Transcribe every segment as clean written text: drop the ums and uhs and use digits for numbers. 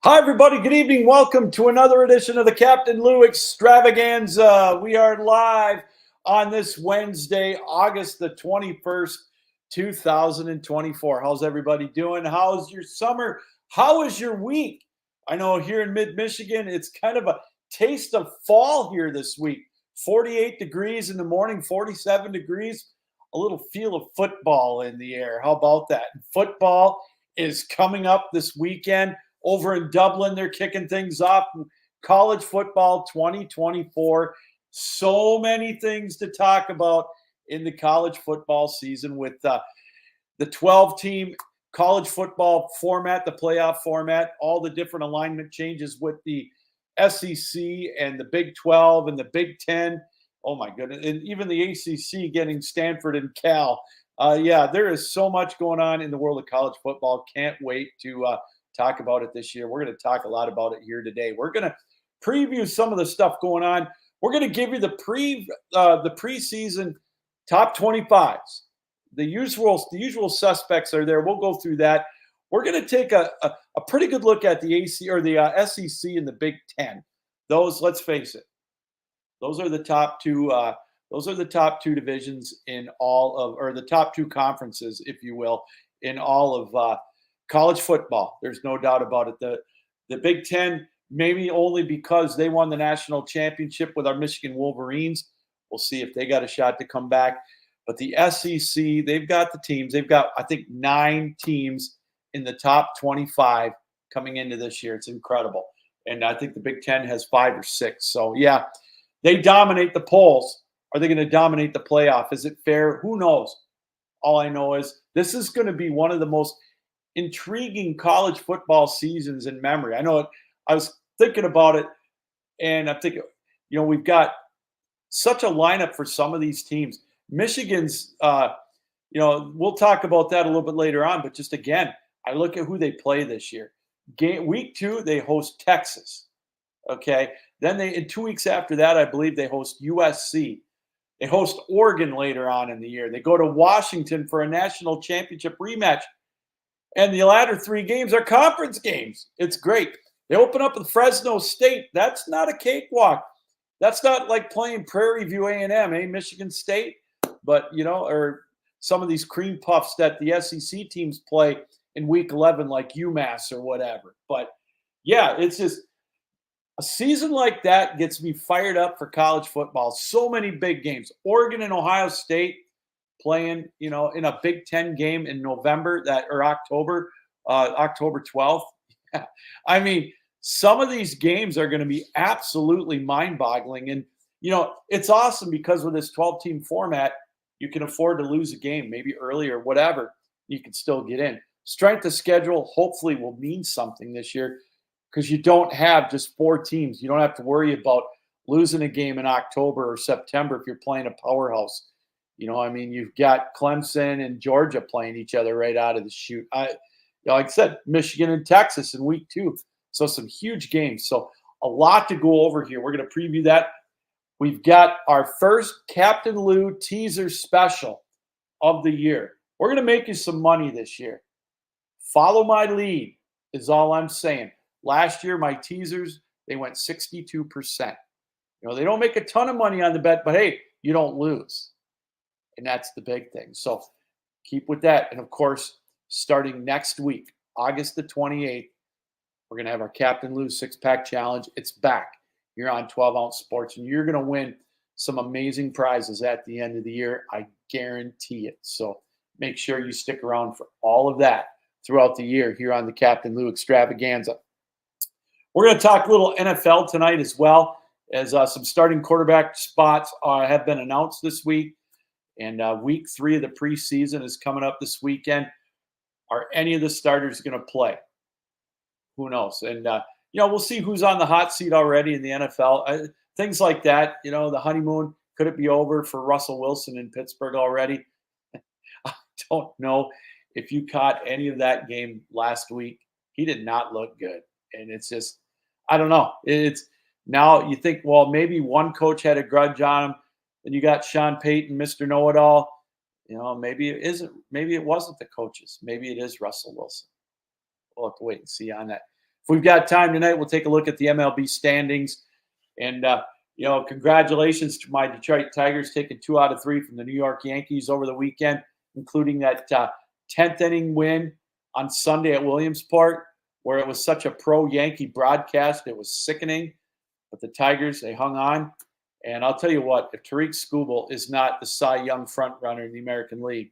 Hi, everybody. Good evening. Welcome to another edition of the Captain Lou Extravaganza. We are live on this Wednesday, August the 21st, 2024. How's everybody doing? How's your summer? How is your week? I know here in mid-Michigan, it's kind of a taste of fall here this week. 48 degrees in the morning, 47 degrees, a little feel of football in the air. How about that? Football is coming up this weekend. Over in Dublin, they're kicking things off. College football 2024. So many things to talk about in the college football season with the 12-team college football format, the playoff format, all the different alignment changes with the SEC and the Big 12 and the Big 10. Oh, my goodness. And even the ACC getting Stanford and Cal. Yeah, there is so much going on in the world of college football. Can't wait to talk about it this year. We're going to talk a lot about it here today. We're going to preview some of the stuff going on. We're going to give you the preseason top 25s. The usual suspects are there. We'll go through that. We're going to take a pretty good look at the AC or the SEC and the Big Ten. Those, let's face it, those are the top two. Those are the top two divisions in all of, or the top two conferences, if you will, in all of college football. There's no doubt about it. The Big Ten, maybe only because they won the national championship with our Michigan Wolverines. We'll see if they got a shot to come back. But the SEC, they've got the teams. They've got, I think, 9 teams in the top 25 coming into this year. It's incredible. And I think the Big Ten has 5 or 6. So, yeah, they dominate the polls. Are they going to dominate the playoff? Is it fair? Who knows? All I know is this is going to be one of the most intriguing college football seasons in memory. I know I was thinking about it, and I'm thinking, we've got such a lineup for some of these teams. Michigan's, we'll talk about that a little bit later on, but just again, I look at who they play this year. Week 2, they host Texas. Okay. Then in 2 weeks after that, I believe they host USC. They host Oregon later on in the year. They go to Washington for a national championship rematch. And the latter 3 games are conference games. It's great. They open up with Fresno State. That's not a cakewalk. That's not like playing Prairie View A&M, Michigan State. But, or some of these cream puffs that the SEC teams play in week 11 like UMass or whatever. But, yeah, it's just a season like that gets me fired up for college football. So many big games. Oregon and Ohio State playing, in a Big Ten game in November October 12th. I mean, some of these games are going to be absolutely mind-boggling. And, it's awesome because with this 12-team format, you can afford to lose a game, maybe early or whatever. You can still get in. Strength of schedule hopefully will mean something this year because you don't have just 4 teams. You don't have to worry about losing a game in October or September if you're playing a powerhouse. You've got Clemson and Georgia playing each other right out of the chute. Like I said, Michigan and Texas in week 2. So some huge games. So a lot to go over here. We're going to preview that. We've got our first Captain Lou teaser special of the year. We're going to make you some money this year. Follow my lead is all I'm saying. Last year, my teasers, they went 62%. They don't make a ton of money on the bet, but hey, you don't lose. And that's the big thing. So keep with that. And, of course, starting next week, August the 28th, we're going to have our Captain Lou 6-Pack Challenge. It's back here on 12-Ounce Sports, and you're going to win some amazing prizes at the end of the year. I guarantee it. So make sure you stick around for all of that throughout the year here on the Captain Lou Extravaganza. We're going to talk a little NFL tonight as well, as some starting quarterback spots have been announced this week. And week 3 of the preseason is coming up this weekend. Are any of the starters going to play? Who knows? And, we'll see who's on the hot seat already in the NFL. Things like that. The honeymoon, could it be over for Russell Wilson in Pittsburgh already? I don't know if you caught any of that game last week. He did not look good. And it's just, I don't know. It's now you think, well, maybe one coach had a grudge on him. Then you got Sean Payton, Mr. Know-It-All. Maybe it isn't. Maybe it wasn't the coaches. Maybe it is Russell Wilson. We'll have to wait and see on that. we've got time tonight, we'll take a look at the MLB standings. And, congratulations to my Detroit Tigers taking 2 out of 3 from the New York Yankees over the weekend, including that 10th inning win on Sunday at Williamsport, where it was such a pro-Yankee broadcast. It was sickening. But the Tigers, they hung on. And I'll tell you what, if Tariq Skubal is not the Cy Young frontrunner in the American League,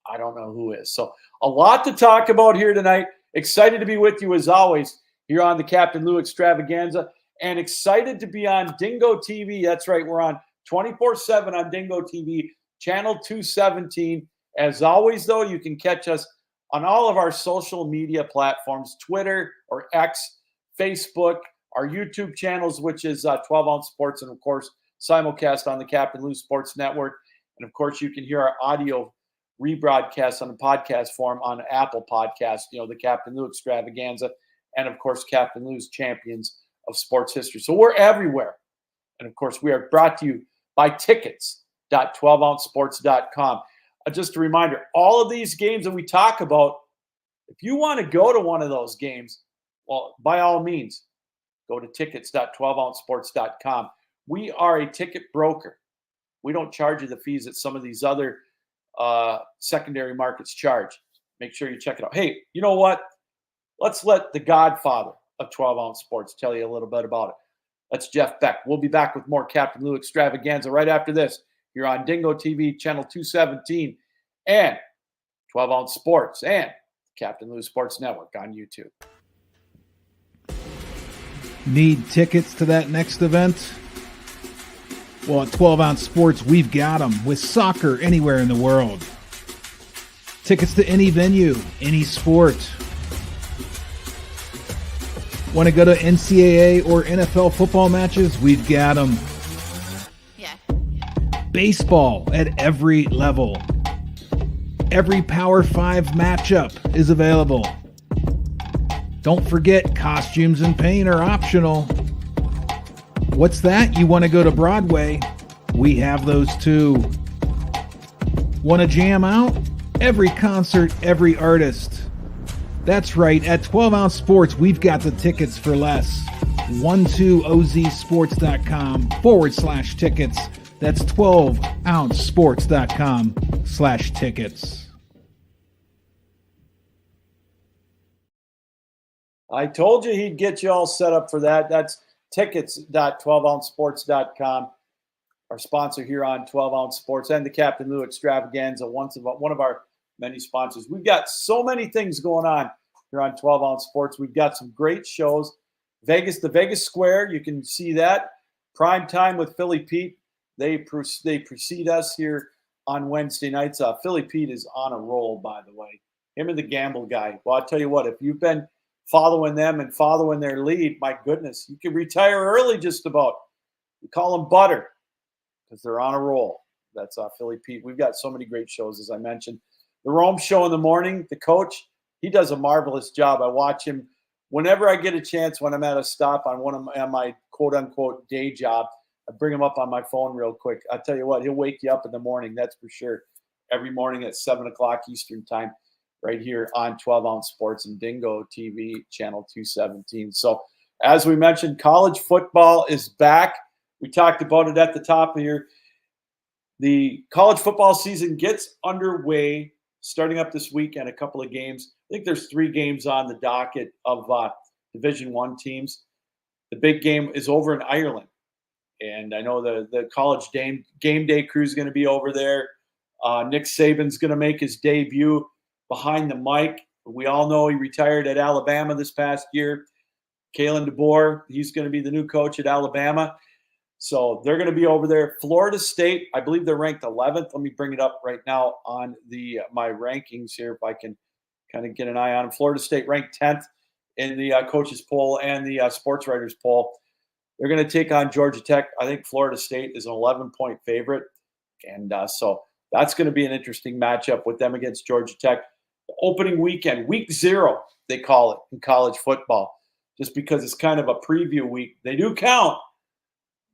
I don't know who is. So a lot to talk about here tonight. Excited to be with you as always here on the Captain Lou Extravaganza, and excited to be on Dingo TV. That's right, we're on 24/7 on Dingo TV, channel 217. As always, though, you can catch us on all of our social media platforms, Twitter or X, Facebook, our YouTube channels, which is 12 Ounce Sports, and of course, simulcast on the Captain Lou Sports Network. And of course, you can hear our audio rebroadcast on the podcast form on Apple Podcasts, the Captain Lou Extravaganza, and of course, Captain Lou's Champions of Sports History. So we're everywhere. And of course, we are brought to you by tickets.12ouncesports.com. Just a reminder, all of these games that we talk about, if you want to go to one of those games, well, by all means, go to tickets.12ouncesports.com. We are a ticket broker. We don't charge you the fees that some of these other secondary markets charge. Make sure you check it out. Hey, you know what? Let's let the godfather of 12 Ounce Sports tell you a little bit about it. That's Jeff Beck. We'll be back with more Captain Lou Extravaganza right after this. You're on Dingo TV, channel 217, and 12 Ounce Sports, and Captain Lou Sports Network on YouTube. Need tickets to that next event? Well, at 12 Ounce Sports, we've got them with soccer anywhere in the world. Tickets to any venue, any sport. Want to go to NCAA or NFL football matches? We've got them. Yeah. Baseball at every level. Every Power 5 matchup is available. Don't forget, costumes and paint are optional. What's that? You want to go to Broadway? We have those too. Want to jam out? Every concert, every artist. That's right, at 12 Ounce Sports, we've got the tickets for less. 12ozsports.com/tickets. That's 12ouncesports.com/tickets. I told you he'd get you all set up for that. That's tickets.12ouncesports.com. Our sponsor here on 12 Ounce Sports and the Captain Lou Extravaganza, one of our many sponsors. We've got so many things going on here on 12 Ounce Sports. We've got some great shows. The Vegas Square, you can see that. Prime Time with Philly Pete. They precede us here on Wednesday nights. Philly Pete is on a roll, by the way. Him and the Gamble Guy. Well, I'll tell you what, if you've been following them and following their lead, my goodness, you can retire early just about. We call them butter because they're on a roll. That's Philly Pete. We've got so many great shows, as I mentioned. The Rome Show in the morning, the coach, he does a marvelous job. I watch him whenever I get a chance when I'm at a stop on my quote-unquote day job. I bring him up on my phone real quick. I'll tell you what, he'll wake you up in the morning, that's for sure. Every morning at 7 o'clock Eastern time, right here on 12 Ounce Sports and Dingo TV, channel 217. So as we mentioned, college football is back. We talked about it at the top of here. The college football season gets underway starting up this weekend, a couple of games. I think there's 3 games on the docket of Division I teams. The big game is over in Ireland. And I know the college game day crew is going to be over there. Nick Saban's going to make his debut behind the mic. We all know he retired at Alabama this past year. Kalen DeBoer, he's going to be the new coach at Alabama. So they're going to be over there. Florida State, I believe they're ranked 11th. Let me bring it up right now on my rankings here if I can kind of get an eye on them. Florida State ranked 10th in the coaches poll and the sports writers poll. They're going to take on Georgia Tech. I think Florida State is an 11-point favorite. And so that's going to be an interesting matchup with them against Georgia Tech. The opening weekend, week 0, they call it in college football, just because it's kind of a preview week. They do count.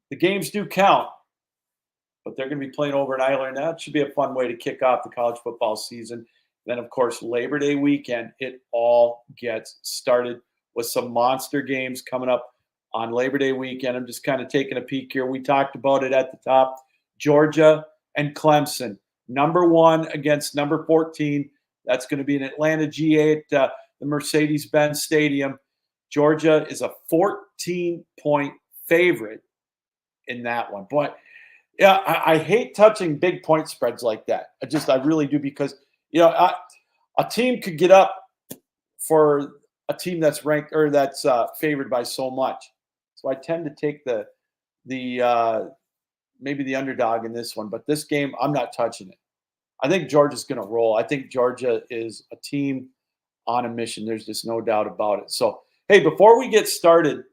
The games do count. But they're going to be playing over in Ireland. That should be a fun way to kick off the college football season. Then, of course, Labor Day weekend, it all gets started with some monster games coming up on Labor Day weekend. I'm just kind of taking a peek here. We talked about it at the top. Georgia and Clemson, number 1 against number 14. That's going to be in Atlanta, GA at the Mercedes-Benz Stadium. Georgia is a 14-point favorite in that one. But yeah, I hate touching big point spreads like that. I really do, because a team could get up for a team that's ranked or that's favored by so much. So I tend to take the maybe the underdog in this one. But this game, I'm not touching it. I think Georgia's going to roll. I think Georgia is a team on a mission. There's just no doubt about it. So, hey, before we get started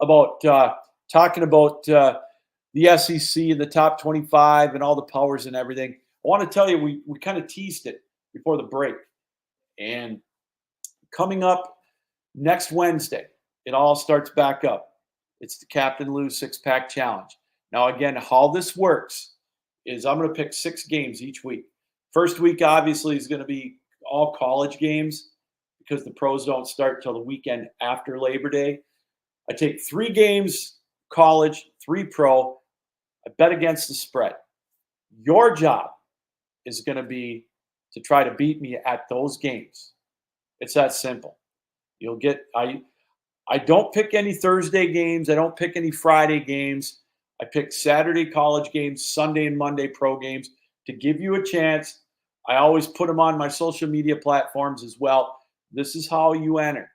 about talking about the SEC and the top 25 and all the powers and everything, I want to tell you we kind of teased it before the break. And coming up next Wednesday, it all starts back up. It's the Captain Lou 6-Pack Challenge. Now, again, how this works is I'm going to pick 6 games each week. First week, obviously, is going to be all college games because the pros don't start till the weekend after Labor Day. I take 3 games college, 3 pro. I bet against the spread. Your job is going to be to try to beat me at those games. It's that simple. You'll get I don't pick any Thursday games. I don't pick any Friday games. I pick Saturday college games, Sunday and Monday pro games to give you a chance. I always put them on my social media platforms as well. This is how you enter.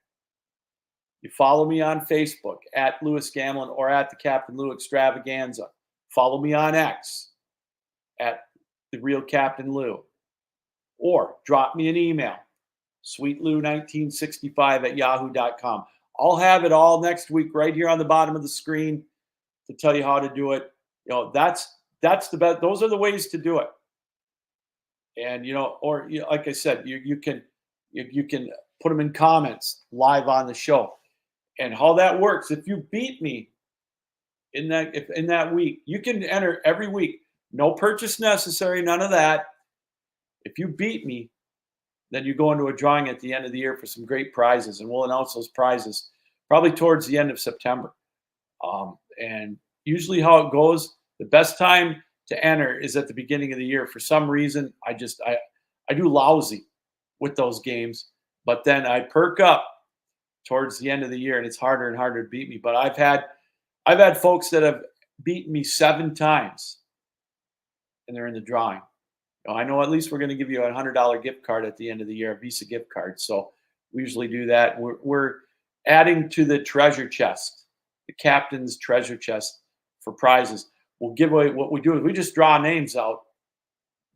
You follow me on Facebook at Lewis Gamlin or at the Captain Lou Extravaganza. Follow me on X at the Real Captain Lou. Or drop me an email, sweetlou1965@yahoo.com. I'll have it all next week right here on the bottom of the screen to tell you how to do it. That's the best. Those are the ways to do it. And like I said, you can put them in comments live on the show. And how that works, if you beat me in that week, you can enter every week. No purchase necessary, none of that. If you beat me, then you go into a drawing at the end of the year for some great prizes, and we'll announce those prizes probably towards the end of September. And usually how it goes, the best time to enter is at the beginning of the year. For some reason, I do lousy with those games, but then I perk up towards the end of the year, and it's harder and harder to beat me. But I've had folks that have beaten me 7 times, and they're in the drawing. I know at least we're going to give you a $100 gift card at the end of the year, a Visa gift card. So we usually do that. We're adding to the treasure chest, the captain's treasure chest for prizes. We'll give away, what we do is we just draw names out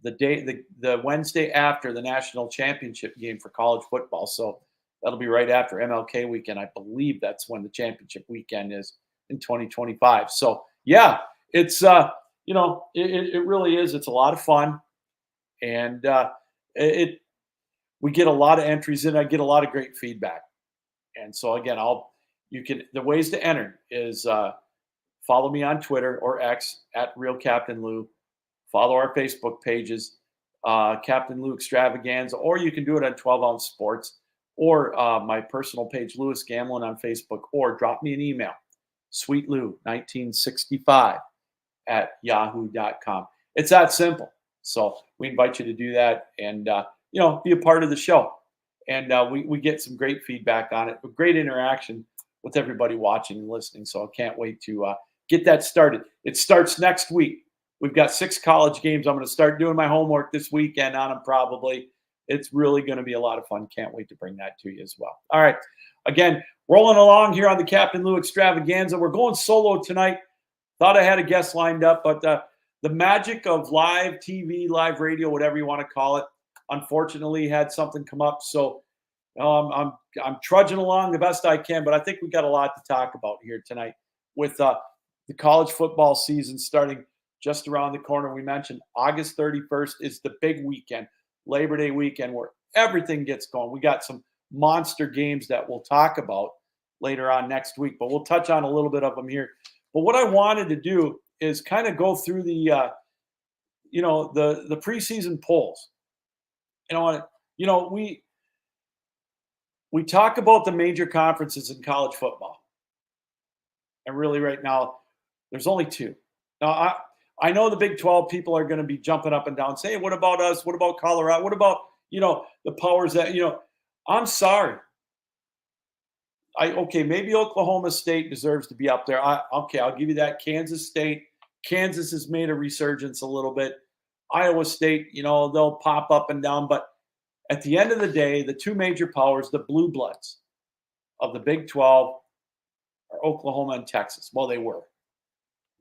the Wednesday after the national championship game for college football. So that'll be right after MLK weekend. I believe that's when the championship weekend is in 2025. So yeah, it's it really is. It's a lot of fun. And we get a lot of entries in. I get a lot of great feedback. And so again, the ways to enter is follow me on Twitter or X at Real Captain Lou. Follow our Facebook pages, Captain Lou Extravaganza, or you can do it on 12 Ounce Sports or my personal page, Lewis Gamlin on Facebook, or drop me an email, sweetlou1965@yahoo.com. It's that simple. So we invite you to do that and, be a part of the show. And we get some great feedback on it, great interaction with everybody watching and listening. So I can't wait to get that started. It starts next week. We've got 6 college games. I'm going to start doing my homework this weekend on them probably. It's really going to be a lot of fun. Can't wait to bring that to you as well. All right. Again, rolling along here on the Captain Lou Extravaganza. We're going solo tonight. Thought I had a guest lined up, but the magic of live TV, live radio, whatever you want to call it, unfortunately had something come up. So I'm trudging along the best I can, but I think we got a lot to talk about here tonight with the college football season starting just around the corner. We mentioned August 31st is the big weekend, Labor Day weekend, where everything gets going. We got some monster games that we'll talk about later on next week, but we'll touch on a little bit of them here. But what I wanted to do is kind of go through the preseason polls. We we talk about the major conferences in college football. And really right now, there's only two. Now, I know the Big 12 people are going to be jumping up and down, saying, what about us? What about Colorado? What about, the powers that, I'm sorry. Okay, maybe Oklahoma State deserves to be up there. I'll give you that. Kansas State. Kansas has made a resurgence a little bit. Iowa State, they'll pop up and down. But at the end of the day, the two major powers, the blue bloods of the Big 12, are Oklahoma and Texas. Well, they were.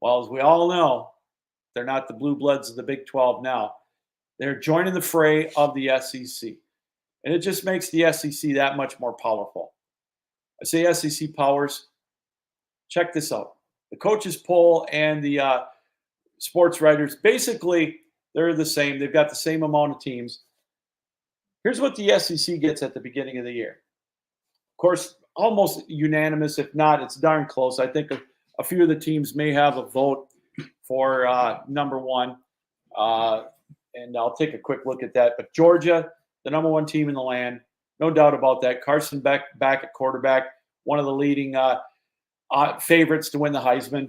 Well, as we all know, they're not the blue bloods of the Big 12 now. They're joining the fray of the SEC. And it just makes the SEC that much more powerful. I say SEC powers. Check this out. The coaches poll and the sports writers, basically, they're the same. They've got the same amount of teams. Here's what the SEC gets at the beginning of the year. Of course, almost unanimous. If not, it's darn close. I think a few of the teams may have a vote for number one. And I'll take a quick look at that. But Georgia, the number one team in the land, no doubt about that. Carson Beck back at quarterback, one of the leading favorites to win the Heisman.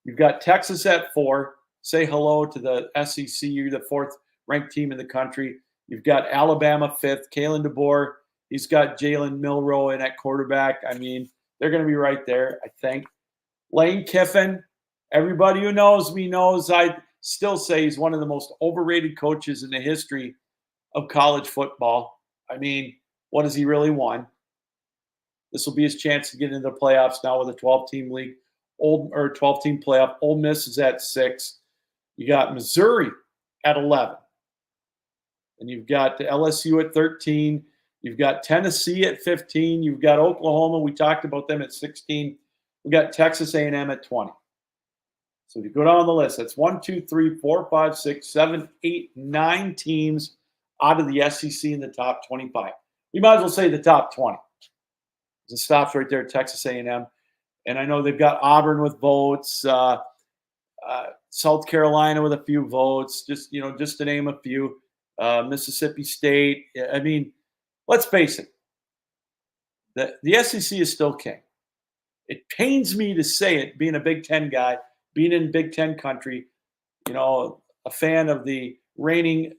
You've got Texas at 4. Say hello to the SEC. You're the 4th-ranked team in the country. You've got Alabama 5th. Kalen DeBoer. He's got Jalen Milroe in at quarterback. I mean, they're going to be right there, I think. Lane Kiffin. Everybody who knows me knows I still say he's one of the most overrated coaches in the history of college football. I mean, what has he really won? This will be his chance to get into the playoffs now with a 12-team league, 12-team playoff. Ole Miss is at 6. You got Missouri at 11. And you've got LSU at 13. You've got Tennessee at 15. You've got Oklahoma. We talked about them at 16. We got Texas A&M at 20. So if you go down the list, that's 1, 2, 3, 4, 5, 6, 7, 8, 9 teams out of the SEC in the top 25. You might as well say the top 20. It stops right there at Texas A&M. And I know they've got Auburn with votes, South Carolina with a few votes, just to name a few, Mississippi State. I mean, let's face it. The SEC is still king. It pains me to say it, being a Big Ten guy, being in Big Ten country, a fan of the reigning,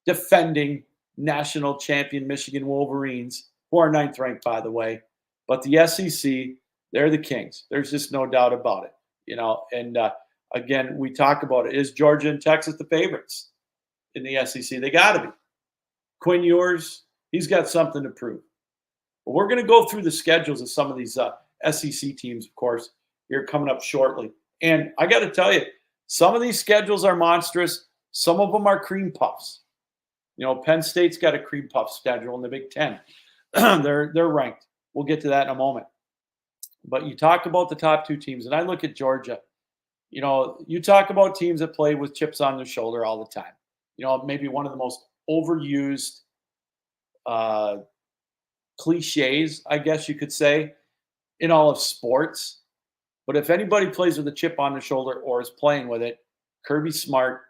defending national champion Michigan Wolverines, who are 9th ranked, by the way. But the SEC, they're the kings. There's just no doubt about it, And again, we talk about it. Is Georgia and Texas the favorites in the SEC? They got to be. Quinn Ewers, he's got something to prove. But we're going to go through the schedules of some of these SEC teams, of course, here coming up shortly. And I got to tell you, some of these schedules are monstrous. Some of them are cream puffs. Penn State's got a cream puff schedule in the Big Ten. They're ranked. We'll get to that in a moment. But you talk about the top 2 teams, and I look at Georgia. You talk about teams that play with chips on their shoulder all the time. Maybe one of the most overused cliches, I guess you could say, in all of sports. But if anybody plays with a chip on their shoulder or is playing with it, Kirby Smart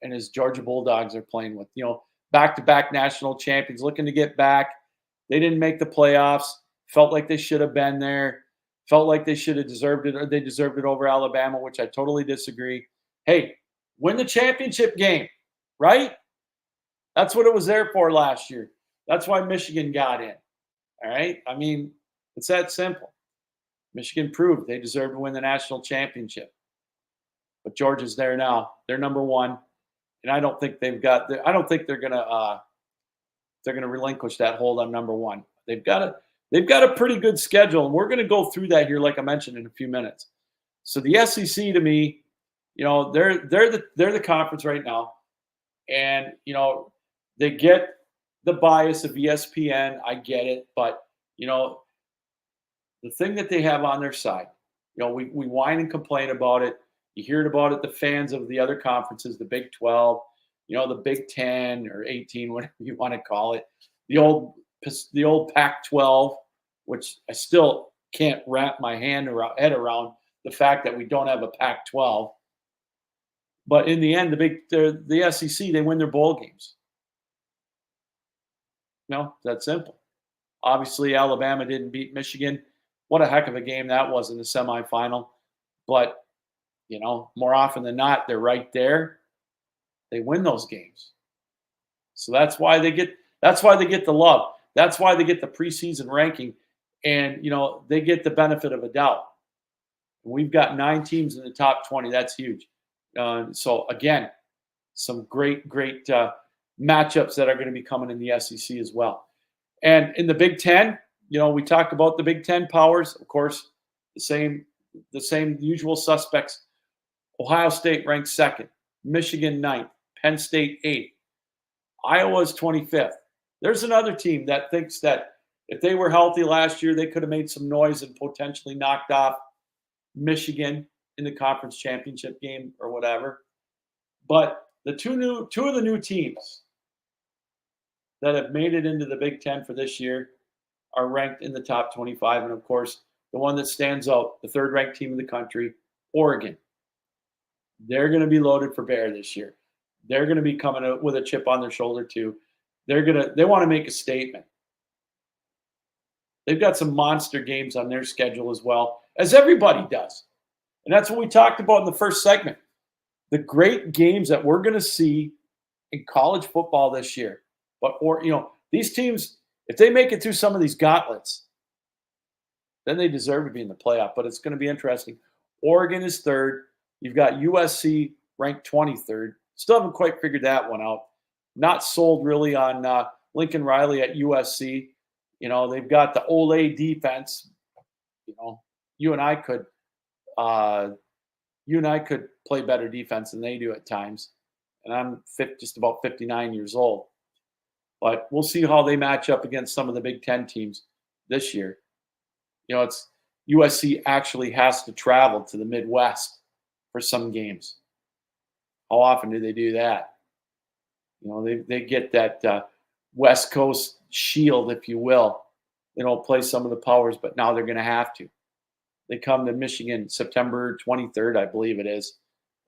and his Georgia Bulldogs are playing with. Back-to-back national champions looking to get back. They didn't make the playoffs. Felt like they should have been there. Felt like they should have deserved it, or they deserved it over Alabama, which I totally disagree. Hey, win the championship game, right? That's what it was there for last year. That's why Michigan got in. All right? I mean, it's that simple. Michigan proved they deserve to win the national championship. But Georgia's there now. They're number one. And I don't think they're gonna relinquish that hold on number one. They've got a pretty good schedule, and we're gonna go through that here, like I mentioned, in a few minutes. So the SEC to me, they're the conference right now. And they get the bias of ESPN. I get it, but the thing that they have on their side, we whine and complain about it. You hear about it, the fans of the other conferences, the Big 12, the Big 10 or 18, whatever you want to call it, the old Pac-12, which I still can't wrap my head around the fact that we don't have a Pac-12. But in the end, the SEC, they win their bowl games. That simple. Obviously, Alabama didn't beat Michigan. What a heck of a game that was in the semifinal. But, more often than not, they're right there. They win those games. So that's why they get the love. That's why they get the preseason ranking. And, they get the benefit of a doubt. We've got 9 teams in the top 20. That's huge. So, again, some great matchups that are going to be coming in the SEC as well. And in the Big Ten, we talk about the Big Ten powers. Of course, the same usual suspects. Ohio State ranked 2nd, Michigan 9th, Penn State 8th, Iowa's 25th. There's another team that thinks that if they were healthy last year, they could have made some noise and potentially knocked off Michigan in the conference championship game or whatever. But the two of the new teams that have made it into the Big Ten for this year are ranked in the top 25. And, of course, the one that stands out, the 3rd-ranked team in the country, Oregon. They're going to be loaded for bear this year. They're going to be coming out with a chip on their shoulder, too. They want to make a statement. They've got some monster games on their schedule as well, as everybody does. And that's what we talked about in the first segment. The great games that we're going to see in college football this year. These teams, if they make it through some of these gauntlets, then they deserve to be in the playoff. But it's going to be interesting. Oregon is 3rd. You've got USC ranked 23rd. Still haven't quite figured that one out. Not sold really on Lincoln Riley at USC. They've got the Ole defense. You and I could play better defense than they do at times. And I'm just about 59 years old. But we'll see how they match up against some of the Big Ten teams this year. It's USC actually has to travel to the Midwest for some games. How often do they do that? They get that West Coast shield, if you will. They don't play some of the powers, but now they're going to have to. They come to Michigan September 23rd, I believe it is,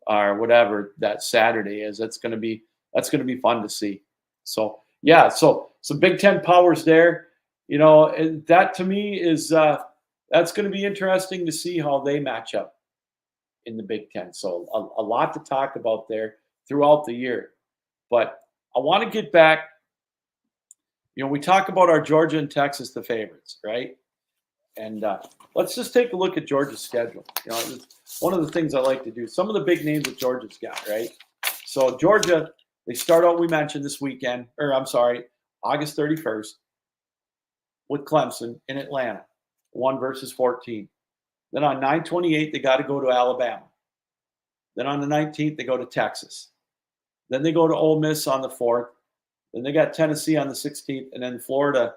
or whatever that Saturday is. That's going to be fun to see. So yeah, so some Big Ten powers there. And that to me is that's going to be interesting to see how they match up in the Big Ten. So a lot to talk about there throughout the year. But I want to get back. We talk about our Georgia and Texas, the favorites, right? And let's just take a look at Georgia's schedule. One of the things I like to do, some of the big names that Georgia's got, right? So Georgia, they start out, we mentioned this weekend, August 31st with Clemson in Atlanta, 1-14. Then on 9/28, they got to go to Alabama. Then on the 19th, they go to Texas. Then they go to Ole Miss on the 4th. Then they got Tennessee on the 16th, and then Florida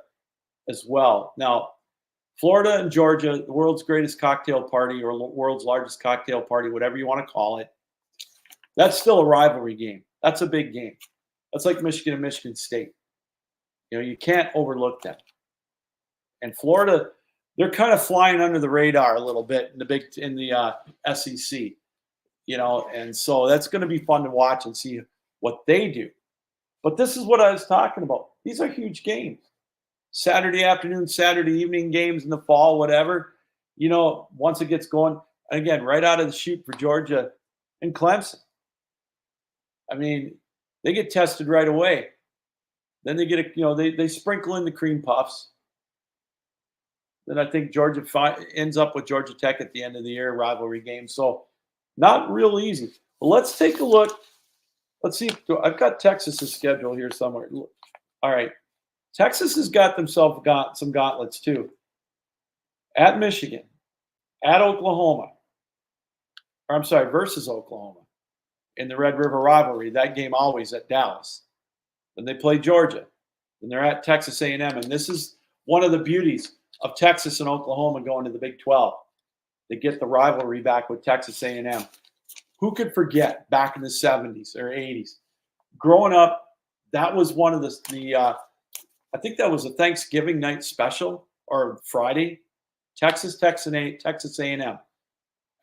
as well. Now, Florida and Georgia, the world's greatest cocktail party or world's largest cocktail party, whatever you want to call it, that's still a rivalry game. That's a big game. That's like Michigan and Michigan State. You can't overlook that. And Florida, they're kind of flying under the radar a little bit in the SEC, and so that's going to be fun to watch and see what they do. But this is what I was talking about. These are huge games. Saturday afternoon, Saturday evening games in the fall, whatever. Once it gets going, and again, right out of the chute for Georgia and Clemson. I mean, they get tested right away. Then they get they sprinkle in the cream puffs. Then I think Georgia ends up with Georgia Tech at the end of the year, rivalry game. So not real easy. But let's take a look. Let's see. I've got Texas's schedule here somewhere. All right. Texas has got themselves some gauntlets too. At Michigan, at Oklahoma. Versus Oklahoma in the Red River rivalry. That game always at Dallas. Then they play Georgia. Then they're at Texas A&M. And this is one of the beauties of Texas and Oklahoma going to the Big 12. They get the rivalry back with Texas A&M. Who could forget back in the 70s or 80s? Growing up, that was one of the I think that was a Thanksgiving night special or Friday. Texas A&M.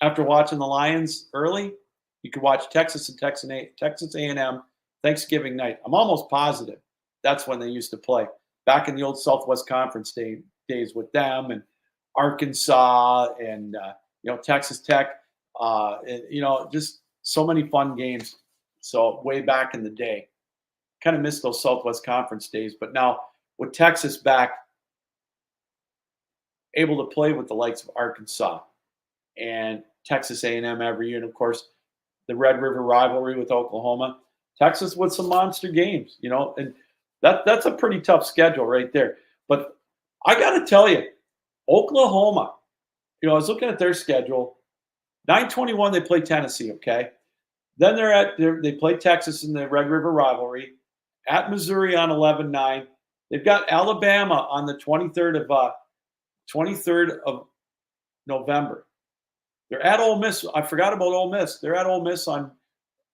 After watching the Lions early, you could watch Texas A&M Thanksgiving night. I'm almost positive that's when they used to play back in the old Southwest Conference days with them and Arkansas and Texas Tech. Just so many fun games. So way back in the day, kind of missed those Southwest Conference days. But now with Texas back, able to play with the likes of Arkansas and Texas A&M every year, and of course the Red River rivalry with Oklahoma. Texas with some monster games, and that's a pretty tough schedule right there. But I got to tell you, Oklahoma, I was looking at their schedule. 9/21 they play Tennessee, okay? Then they play Texas in the Red River rivalry, at Missouri on 11/9. They've got Alabama on the 23rd of November. They're at Ole Miss. I forgot about Ole Miss. They're at Ole Miss on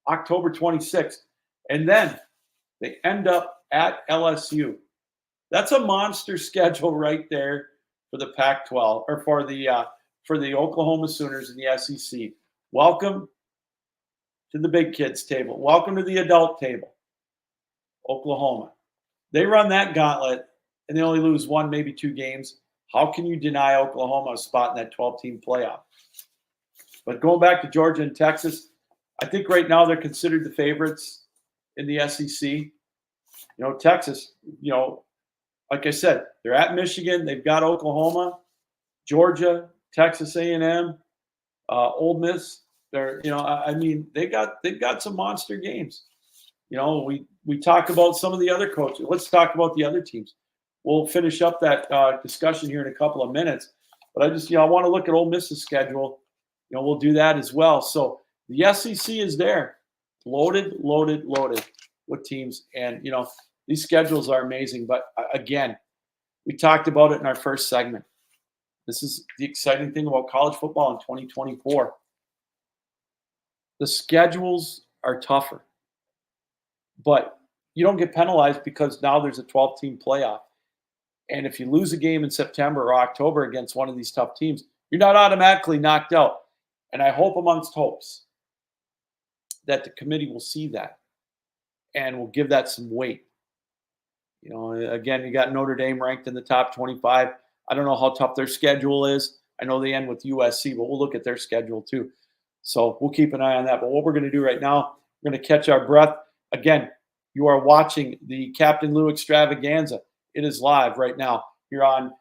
October 26th. And then they end up at LSU. That's a monster schedule right there for the Pac-12, or for the Oklahoma Sooners in the SEC. Welcome to the big kids table. Welcome to the adult table. Oklahoma. They run that gauntlet and they only lose one, maybe two games. How can you deny Oklahoma a spot in that 12-team playoff? But going back to Georgia and Texas, I think right now they're considered the favorites in the SEC. Texas, like I said, they're at Michigan. They've got Oklahoma, Georgia, Texas A&M, Ole Miss. They've got some monster games. We talk about some of the other coaches. Let's talk about the other teams. We'll finish up that discussion here in a couple of minutes. But I want to look at Ole Miss's schedule. We'll do that as well. So the SEC is there, loaded with teams. And, these schedules are amazing. But again, we talked about it in our first segment. This is the exciting thing about college football in 2024. The schedules are tougher, but you don't get penalized because now there's a 12-team playoff. And if you lose a game in September or October against one of these tough teams, you're not automatically knocked out. And I hope amongst hopes that the committee will see that and will give that some weight. Again, you got Notre Dame ranked in the top 25. I don't know how tough their schedule is. I know they end with USC, but we'll look at their schedule too. So we'll keep an eye on that. But what we're going to do right now, we're going to catch our breath. Again, you are watching the Captain Lou Extravaganza. It is live right now. You're on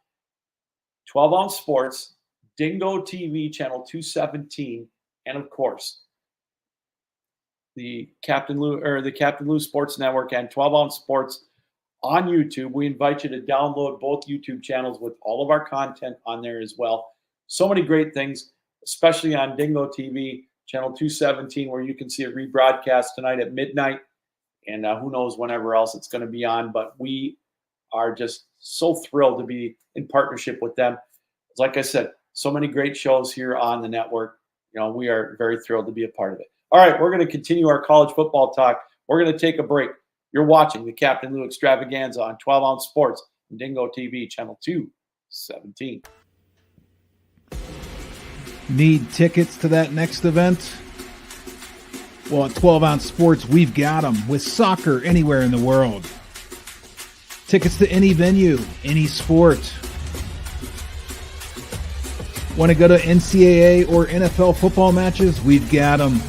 12 Ounce Sports, Dingo TV, channel 217, and of course, the Captain Lou Sports Network and 12 Ounce Sports on YouTube. We invite you to download both YouTube channels with all of our content on there as well. So many great things, especially on Dingo TV, channel 217, where you can see a rebroadcast tonight at midnight. And who knows whenever else it's going to be on. But we are just so thrilled to be in partnership with them. Like I said, so many great shows here on the network. We are very thrilled to be a part of it. All right, we're going to continue our college football talk. We're going to take a break. You're watching the Captain Lou Extravaganza on 12 Ounce Sports and Dingo TV, channel 217. Need tickets to that next event? Well, at 12 Ounce Sports, we've got them with soccer anywhere in the world. Tickets to any venue, any sport. Want to go to NCAA or NFL football matches? We've got them.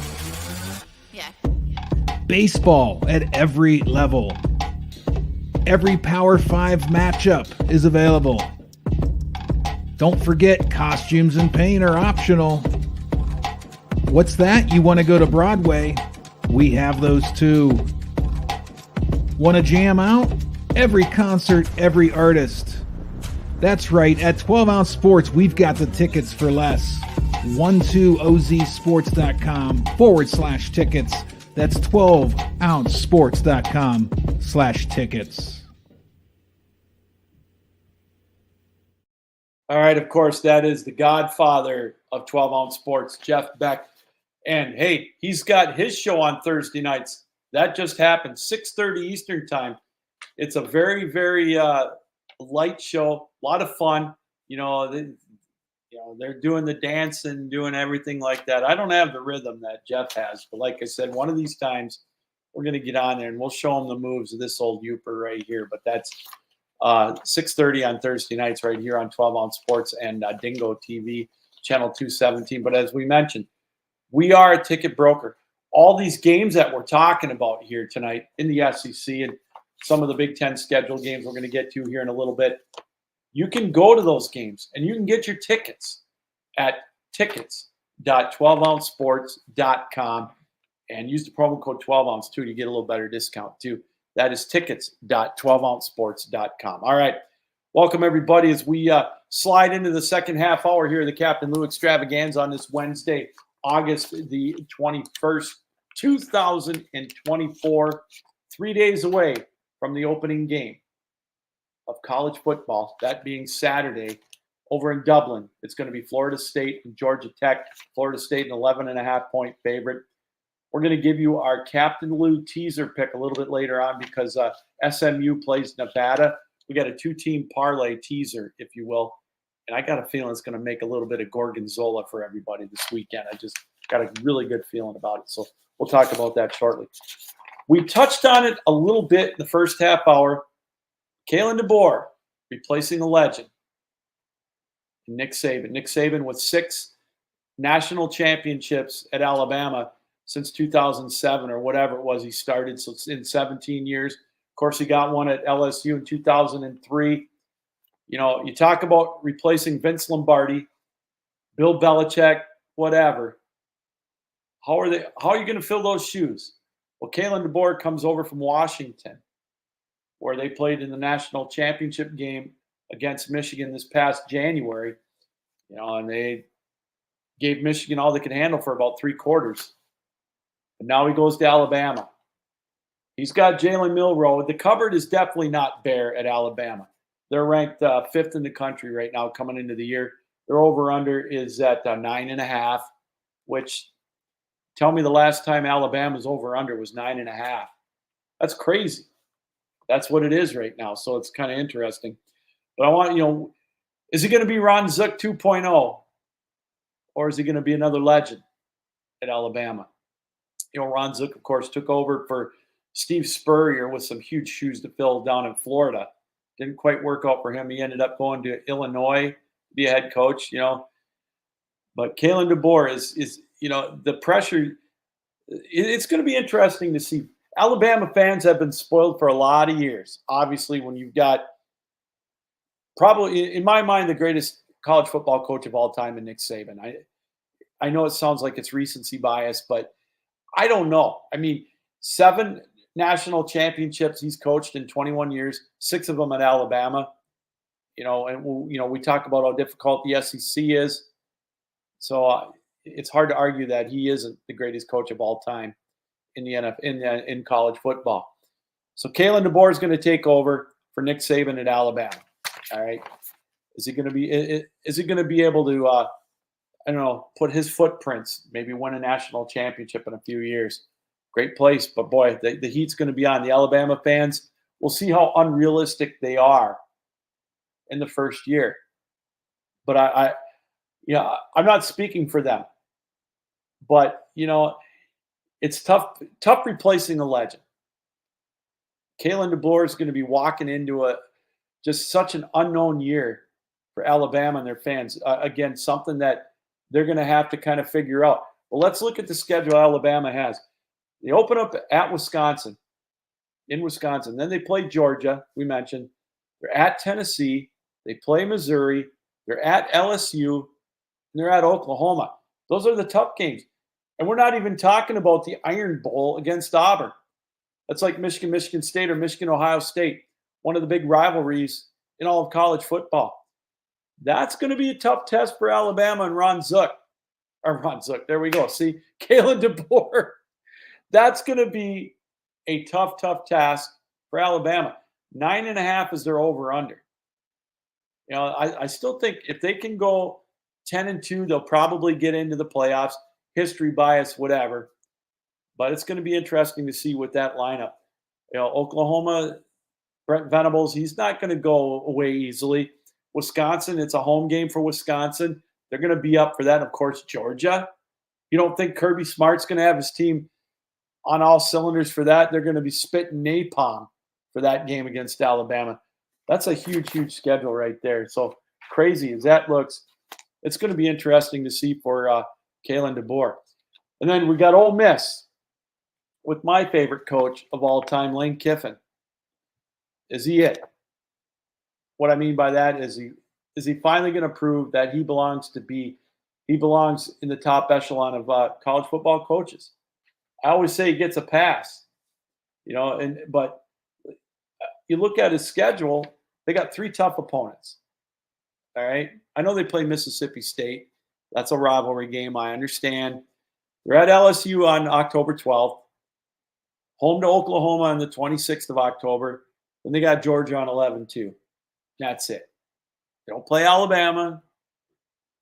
Yeah. Baseball at every level. Every Power 5 matchup is available. Don't forget, costumes and paint are optional. What's that? You want to go to Broadway? We have those too. Want to jam out? Every concert, every artist. That's right, at 12 Ounce Sports, we've got the tickets for less. 12ozsports.com/tickets. That's 12ouncesports.com/tickets. All right, of course, that is the godfather of 12 Ounce Sports, Jeff Beck. And hey, he's got his show on Thursday nights. That just happened, 6:30 Eastern time. It's a very, very light show, a lot of fun. They're doing the dance and doing everything like that. I don't have the rhythm that Jeff has, but like I said, one of these times we're going to get on there and we'll show him the moves of this old Youper right here. But that's 6:30 on Thursday nights right here on 12 Ounce Sports and Dingo TV, channel 217. But as we mentioned, we are a ticket broker. All these games that we're talking about here tonight in the SEC and some of the Big Ten scheduled games we're going to get to here in a little bit, you can go to those games and you can get your tickets at tickets.12ouncesports.com and use the promo code 12ounce too to get a little better discount too. That is tickets.12ouncesports.com. All right. Welcome, everybody, as we slide into the second half hour here of the Captain Lou Extravaganza on this Wednesday, August the 21st, 2024, 3 days away from the opening game of college football, that being Saturday over in Dublin. It's going to be Florida State and Georgia Tech. Florida State an 11.5-point favorite. We're going to give you our Captain Lou teaser pick a little bit later on because SMU plays Nevada. We got a two-team parlay teaser, if you will. And I got a feeling it's going to make a little bit of gorgonzola for everybody this weekend. I just got a really good feeling about it. So we'll talk about that shortly. We touched on it a little bit in the first half hour. Kalen DeBoer replacing a legend, Nick Saban. Nick Saban with 6 national championships at Alabama since 2007 or whatever it was he started. So it's in 17 years. Of course, he got one at LSU in 2003. You know, you talk about replacing Vince Lombardi, Bill Belichick, whatever. How are you going to fill those shoes? Well, Kalen DeBoer comes over from Washington, where they played in the national championship game against Michigan this past January. You know, and they gave Michigan all they could handle for about 3 quarters. And now he goes to Alabama. He's got Jalen Milroe. The cupboard is definitely not bare at Alabama. They're ranked 5th in the country right now coming into the year. Their over-under is at 9.5, which tell me the last time Alabama's over-under was 9.5. That's crazy. That's what it is right now. So it's kind of interesting. But I want, is he going to be Ron Zook 2.0? Or is he going to be another legend at Alabama? Ron Zook, of course, took over for Steve Spurrier with some huge shoes to fill down in Florida. Didn't quite work out for him. He ended up going to Illinois to be a head coach, But Kalen DeBoer is the pressure. It's going to be interesting to see. Alabama fans have been spoiled for a lot of years. Obviously, when you've got probably, in my mind, the greatest college football coach of all time in Nick Saban. I know it sounds like it's recency bias, but I don't know. I mean, 7 national championships he's coached in 21 years, 6 of them at Alabama. And we talk about how difficult the SEC is. So it's hard to argue that he isn't the greatest coach of all time in the NFL, in college football. So Kalen DeBoer is going to take over for Nick Saban at Alabama. All right, is he going to be able to put his footprints, maybe win a national championship in a few years? Great place, but boy, the heat's going to be on the Alabama fans. We'll see how unrealistic they are in the first year. But I'm not speaking for them. But it's tough replacing a legend. Kalen DeBoer is going to be walking into just such an unknown year for Alabama and their fans. Again, something that they're going to have to kind of figure out. Well, let's look at the schedule Alabama has. They open up at Wisconsin, in Wisconsin. Then they play Georgia, we mentioned. They're at Tennessee. They play Missouri. They're at LSU. And they're at Oklahoma. Those are the tough games. And we're not even talking about the Iron Bowl against Auburn. That's like Michigan State or Michigan-Ohio State, one of the big rivalries in all of college football. That's going to be a tough test for Alabama and Ron Zook. There we go. See, Kalen DeBoer. That's going to be a tough task for Alabama. 9.5 is their over-under. I still think if they can go 10-2, they'll probably get into the playoffs. History bias, whatever. But it's going to be interesting to see with that lineup. Oklahoma, Brent Venables, he's not going to go away easily. Wisconsin, it's a home game for Wisconsin. They're going to be up for that. Of course, Georgia. You don't think Kirby Smart's going to have his team on all cylinders for that? They're going to be spitting napalm for that game against Alabama. That's a huge, huge schedule right there. So crazy as that looks, it's going to be interesting to see for Kalen DeBoer. And then we got Ole Miss with my favorite coach of all time, Lane Kiffin. Is he it? What I mean by that is he finally going to prove that he belongs in the top echelon of college football coaches? I always say he gets a pass, but you look at his schedule, they got 3 tough opponents. All right. I know they play Mississippi State. That's a rivalry game. I understand. They're at LSU on October 12th, home to Oklahoma on the 26th of October. Then they got Georgia on 11-2. That's it. They don't play Alabama.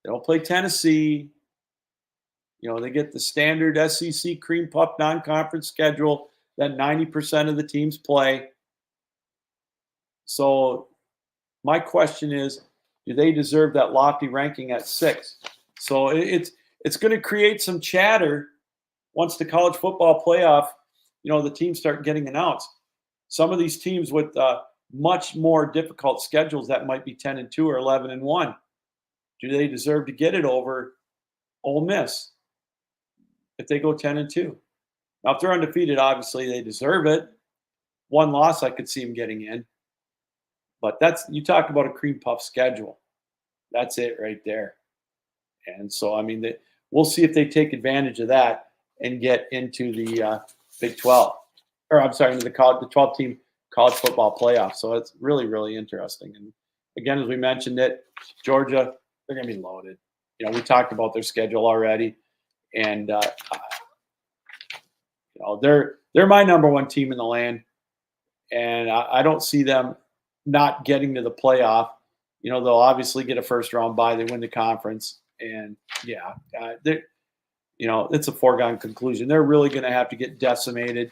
They don't play Tennessee. They get the standard SEC cream puff non-conference schedule that 90% of the teams play. So my question is, do they deserve that lofty ranking at 6? So it's going to create some chatter once the college football playoff, the teams start getting announced. Some of these teams with much more difficult schedules that might be 10-2 or 11-1, do they deserve to get it over Ole Miss if they go 10-2? Now, if they're undefeated, obviously they deserve it. 1 loss, I could see them getting in. But you talk about a cream puff schedule. That's it right there. And so, we'll see if they take advantage of that and get into the Big 12. Or, I'm sorry, into the 12-team college football playoff. So it's really, really interesting. And again, as we mentioned Georgia, they're going to be loaded. We talked about their schedule already. And, they're my number 1 team in the land. And I don't see them not getting to the playoff. They'll obviously get a first-round bye. They win the conference. And, it's a foregone conclusion. They're really going to have to get decimated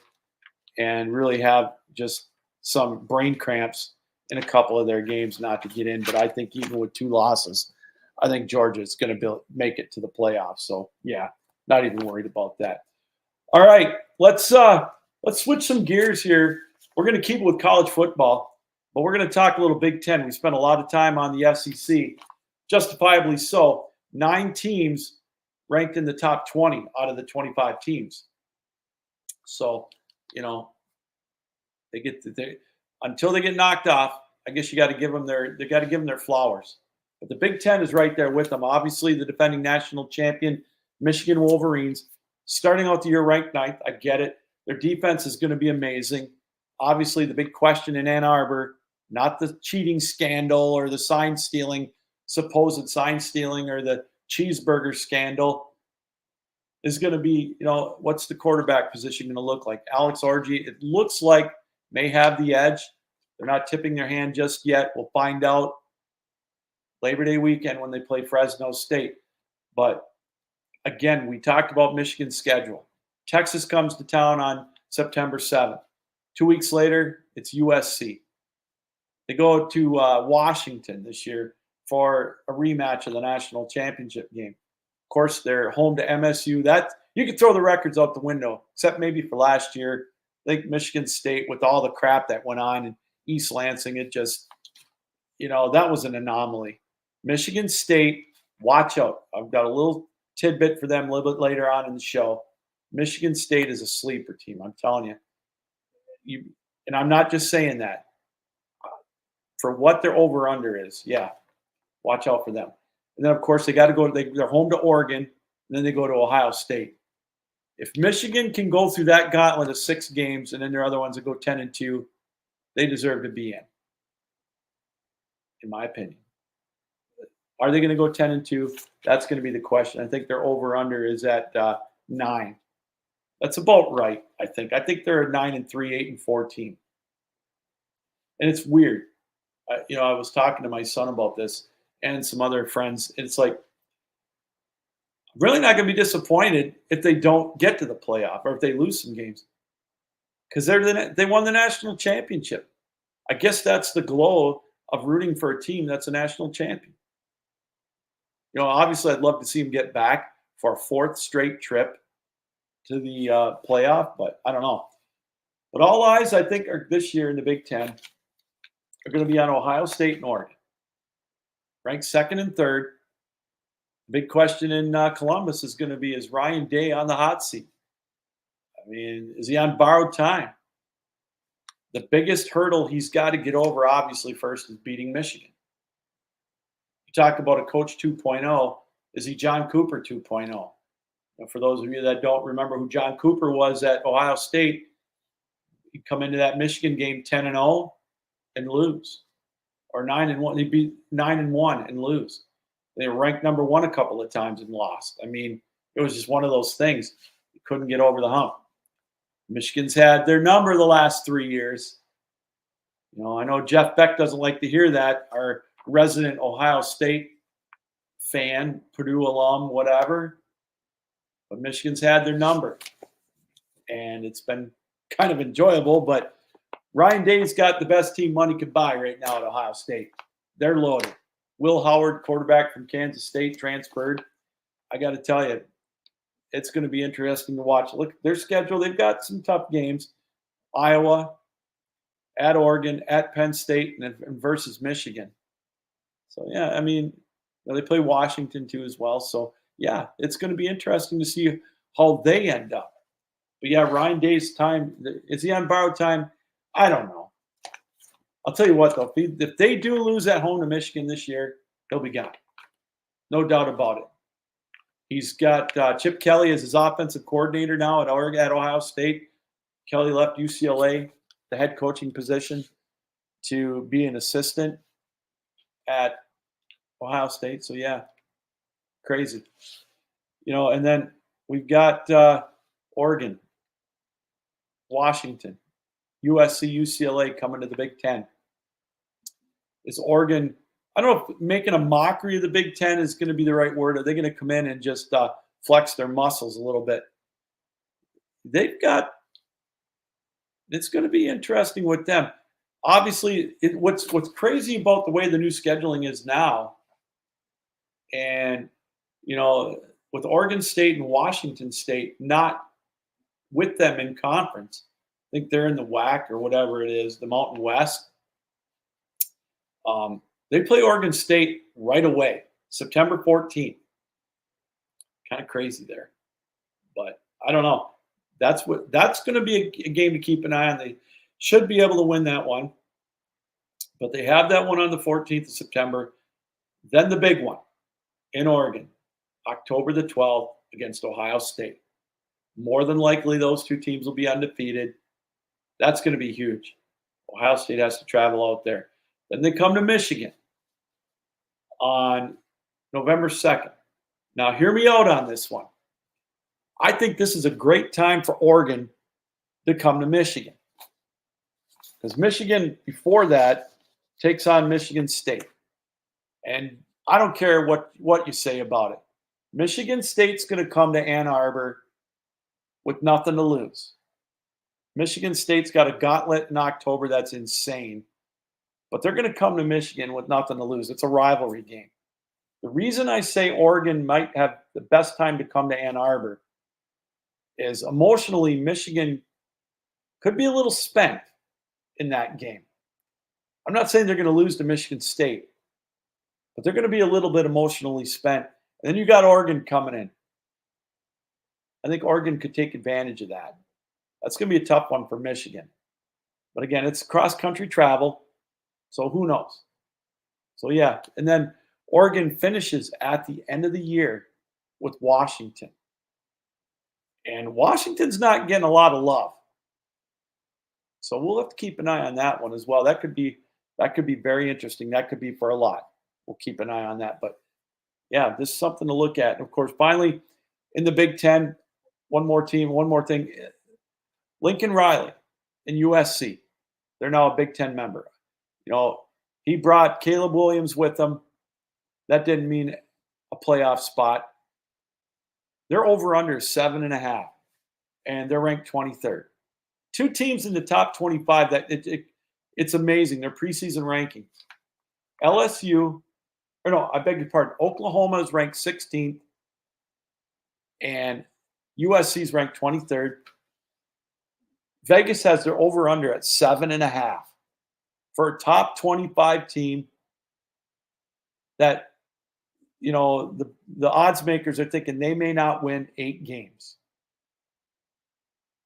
and really have just some brain cramps in a couple of their games not to get in. But I think even with 2 losses, I think Georgia is going to make it to the playoffs. So, not even worried about that. All right, let's switch some gears here. We're going to keep it with college football, but we're going to talk a little Big Ten. We spent a lot of time on the SEC, justifiably so. 9 teams ranked in the top 20 out of the 25 teams. So, until they get knocked off, I guess you got to give them their flowers. But the Big Ten is right there with them. Obviously, the defending national champion, Michigan Wolverines, starting out the year ranked 9th. I get it. Their defense is going to be amazing. Obviously, the big question in Ann Arbor, not the cheating scandal or the supposed sign stealing or the cheeseburger scandal, is going to be, what's the quarterback position going to look like? Alex Orji, it looks like, may have the edge. They're not tipping their hand just yet. We'll find out Labor Day weekend when they play Fresno State. But again, we talked about Michigan's schedule. Texas comes to town on September 7th. 2 weeks later, it's USC. They go to Washington this year for a rematch of the national championship game. Of course, they're home to MSU. That you could throw the records out the window, except maybe for last year. I think Michigan State, with all the crap that went on in East Lansing, it just, that was an anomaly. Michigan State, watch out. I've got a little tidbit for them a little bit later on in the show. Michigan State is a sleeper team, I'm telling you. And I'm not just saying that. For what their over-under is, watch out for them. And then, of course, they got to go. They're home to Oregon, and then they go to Ohio State. If Michigan can go through that gauntlet of 6 games, and then there are other ones that go 10-2, they deserve to be in my opinion. Are they going to go 10-2? That's going to be the question. I think their over-under is at 9. That's about right, I think. I think they're a 9-3, 8-4 team. And it's weird. I was talking to my son about this and some other friends. It's like, I'm really not going to be disappointed if they don't get to the playoff or if they lose some games, because they won the national championship. I guess that's the glow of rooting for a team that's a national champion. Obviously, I'd love to see them get back for a 4th straight trip to the playoff, but I don't know. But all eyes, I think, are this year in the Big Ten. are going to be on Ohio State and Oregon, ranked second and third. The big question in Columbus is going to be, is Ryan Day on the hot seat? I mean, is he on borrowed time? The biggest hurdle he's got to get over, obviously, first is beating Michigan. You talk about a coach 2.0. Is he John Cooper 2.0? For those of you that don't remember who John Cooper was at Ohio State, he'd come into that Michigan game 10-0 and lose, or 9-1. He'd be 9-1 and lose. They were ranked number one a couple of times and lost. I mean, it was just one of those things. You couldn't get over the hump. Michigan's had their number the last 3 years. I know Jeff Beck doesn't like to hear that, our resident Ohio State fan, Purdue alum, whatever. But Michigan's had their number. And it's been kind of enjoyable. But Ryan Day's got the best team money could buy right now at Ohio State. They're loaded. Will Howard, quarterback from Kansas State, transferred. I got to tell you, it's going to be interesting to watch. Look at their schedule. They've got some tough games. Iowa, at Oregon, at Penn State, and versus Michigan. So, yeah, I mean, they play Washington too as well. So, yeah, it's going to be interesting to see how they end up. But, yeah, Ryan Day's time, is he on borrowed time? I don't know. I'll tell you what, though. If they do lose at home to Michigan this year, he'll be gone. No doubt about it. He's got Chip Kelly as his offensive coordinator now at Ohio State. Kelly left UCLA, the head coaching position, to be an assistant at Ohio State. So, yeah, crazy. And then we've got Oregon, Washington, USC, UCLA coming to the Big Ten. Is Oregon, I don't know if making a mockery of the Big Ten is going to be the right word. Are they going to come in and just flex their muscles a little bit? It's going to be interesting with them. Obviously, what's crazy about the way the new scheduling is now, and, with Oregon State and Washington State not with them in conference, I think they're in the WAC or whatever it is, the Mountain West. They play Oregon State right away, September 14th. Kind of crazy there. But I don't know. That's going to be a game to keep an eye on. They should be able to win that one. But they have that one on the 14th of September. Then the big one in Oregon, October the 12th against Ohio State. More than likely, those two teams will be undefeated. That's going to be huge. Ohio State has to travel out there. Then they come to Michigan on November 2nd. Now, hear me out on this one. I think this is a great time for Oregon to come to Michigan. Because Michigan, before that, takes on Michigan State. And I don't care what you say about it. Michigan State's going to come to Ann Arbor with nothing to lose. Michigan State's got a gauntlet in October that's insane. But they're going to come to Michigan with nothing to lose. It's a rivalry game. The reason I say Oregon might have the best time to come to Ann Arbor is emotionally Michigan could be a little spent in that game. I'm not saying they're going to lose to Michigan State, but they're going to be a little bit emotionally spent. And then you got Oregon coming in. I think Oregon could take advantage of that. That's going to be a tough one for Michigan. But again, it's cross-country travel, so who knows? So, yeah, and then Oregon finishes at the end of the year with Washington. And Washington's not getting a lot of love. So we'll have to keep an eye on that one as well. That could be very interesting. That could be for a lot. We'll keep an eye on that. But, yeah, this is something to look at. And, of course, finally, in the Big Ten, one more thing. Lincoln Riley in USC. They're now a Big Ten member. He brought Caleb Williams with him. That didn't mean a playoff spot. They're over under 7.5, and they're ranked 23rd. Two teams in the top 25 that it's amazing. Their preseason ranking. Oklahoma is ranked 16th, and USC is ranked 23rd. Vegas has their over under at 7.5. for a top 25 team that, the odds makers are thinking they may not win 8 games.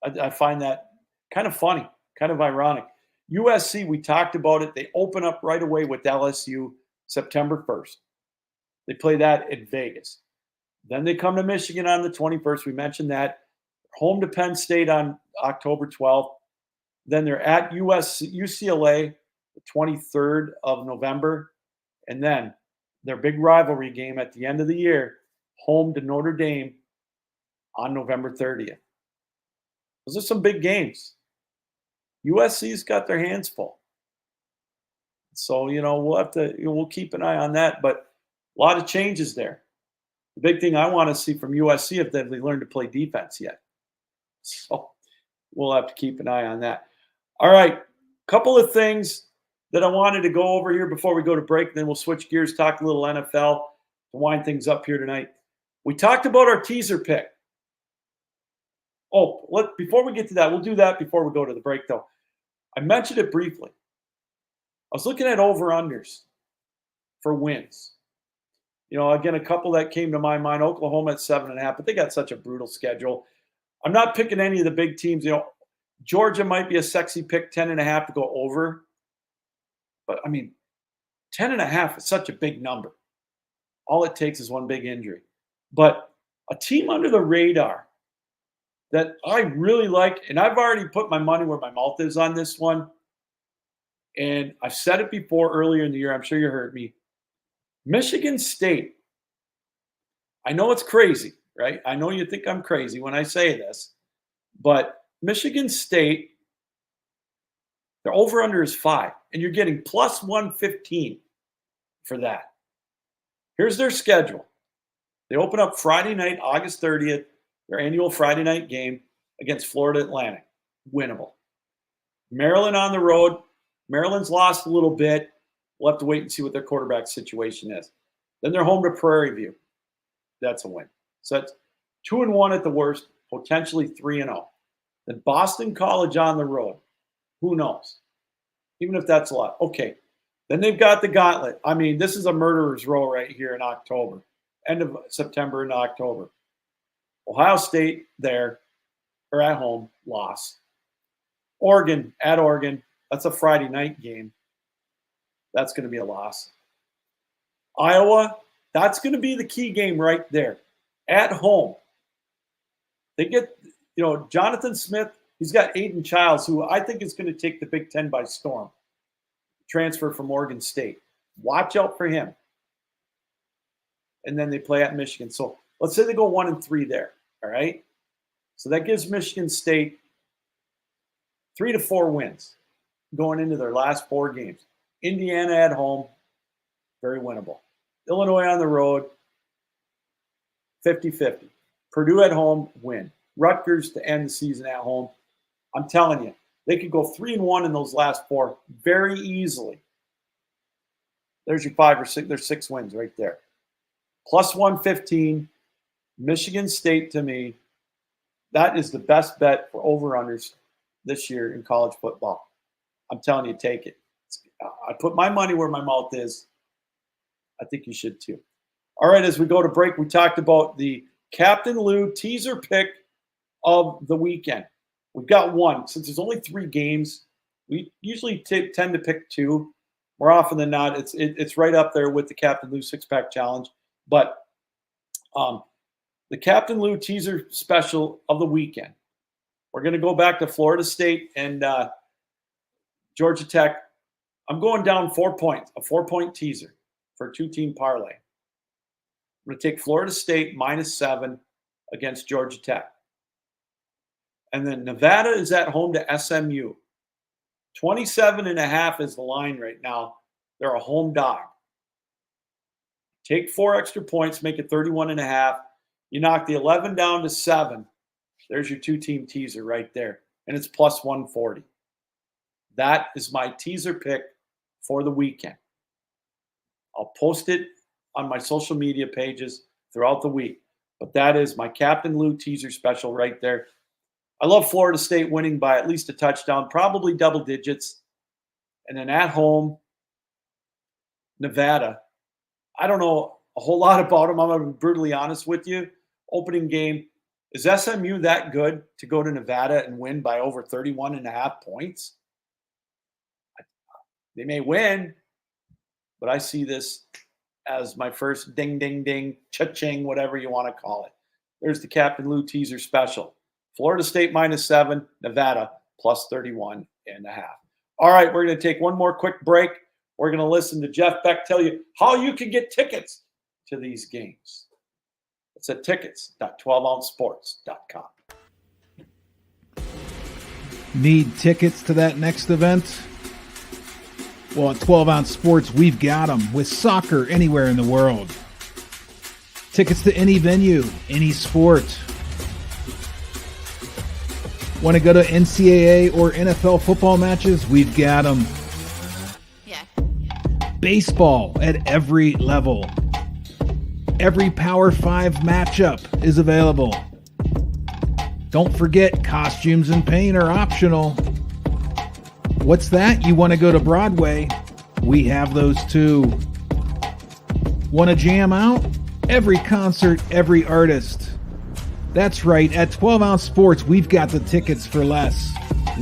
I find that kind of funny, kind of ironic. USC, we talked about it. They open up right away with LSU September 1st. They play that in Vegas. Then they come to Michigan on the 21st. We mentioned that. Home to Penn State on October 12th. Then they're at UCLA the 23rd of November. And then their big rivalry game at the end of the year, home to Notre Dame on November 30th. Those are some big games. USC's got their hands full. So, we'll keep an eye on that. But a lot of changes there. The big thing I want to see from USC if they've learned to play defense yet. So we'll have to keep an eye on that. All right. Couple of things that I wanted to go over here before we go to break. Then we'll switch gears, talk a little NFL to wind things up here tonight. We talked about our teaser pick. Oh, before we get to that, we'll do that before we go to the break, though. I mentioned it briefly. I was looking at over-unders for wins. Again, a couple that came to my mind. Oklahoma at 7.5, but they got such a brutal schedule. I'm not picking any of the big teams. Georgia might be a sexy pick, 10.5 to go over. But, 10.5 is such a big number. All it takes is one big injury. But a team under the radar that I really like, and I've already put my money where my mouth is on this one, and I've said it before earlier in the year. I'm sure you heard me. Michigan State. I know it's crazy, right? I know you think I'm crazy when I say this, but Michigan State, their over-under is 5, and you're getting plus 115 for that. Here's their schedule. They open up Friday night, August 30th, their annual Friday night game against Florida Atlantic. Winnable. Maryland on the road. Maryland's lost a little bit. We'll have to wait and see what their quarterback situation is. Then they're home to Prairie View. That's a win. So that's 2-1 at the worst, potentially 3-0. Then Boston College on the road. Who knows? Even if that's a lot. Okay. Then they've got the gauntlet. This is a murderer's row right here in October. End of September into October. Ohio State there, or at home, loss. Oregon, at Oregon. That's a Friday night game. That's going to be a loss. Iowa, that's going to be the key game right there. At home. They get, Jonathan Smith, he's got Aiden Childs, who I think is going to take the Big Ten by storm. Transfer from Oregon State. Watch out for him. And then they play at Michigan. So let's say they go 1-3 there. All right. So that gives Michigan State 3 to 4 wins going into their last 4 games. Indiana at home, very winnable. Illinois on the road, 50-50. Purdue at home, win. Rutgers to end the season at home. I'm telling you, they could go 3-1 in those last 4 very easily. There's your 5 or 6. There's 6 wins right there. Plus 115. Michigan State, to me, that is the best bet for over-unders this year in college football. I'm telling you, take it. I put my money where my mouth is. I think you should too. All right, as we go to break, we talked about the Captain Lou teaser pick of the weekend. We've got one. Since there's only 3 games, we usually tend to pick 2. More often than not, it's right up there with the Captain Lou 6-pack challenge. But the Captain Lou teaser special of the weekend. We're going to go back to Florida State and Georgia Tech. I'm going down 4 points, a 4-point teaser for a 2-team parlay. I'm going to take Florida State -7 against Georgia Tech. And then Nevada is at home to SMU. 27.5 is the line right now. They're a home dog. Take 4 extra points, make it 31.5. You knock the 11 down to 7. There's your 2-team teaser right there. And it's plus 140. That is my teaser pick for the weekend. I'll post it on my social media pages throughout the week. But that is my Captain Lou teaser special right there. I love Florida State winning by at least a touchdown, probably double digits. And then at home, Nevada. I don't know a whole lot about them. I'm going to be brutally honest with you. Opening game. Is SMU that good to go to Nevada and win by over 31.5 points? They may win, but I see this as my first ding, ding, ding, cha-ching, whatever you want to call it. There's the Captain Lou teaser special. Florida State -7, Nevada +31.5. All right, we're going to take one more quick break. We're going to listen to Jeff Beck tell you how you can get tickets to these games. It's at tickets.12ouncesports.com. Need tickets to that next event? Well, at 12 Ounce Sports, we've got them with soccer anywhere in the world. Tickets to any venue, any sport. Want to go to NCAA or NFL football matches? We've got them. Yeah. Baseball at every level. Every Power 5 matchup is available. Don't forget, costumes and paint are optional. What's that? You want to go to Broadway? We have those too. Want to jam out? Every concert, every artist. That's right, at 12 Ounce Sports, we've got the tickets for less.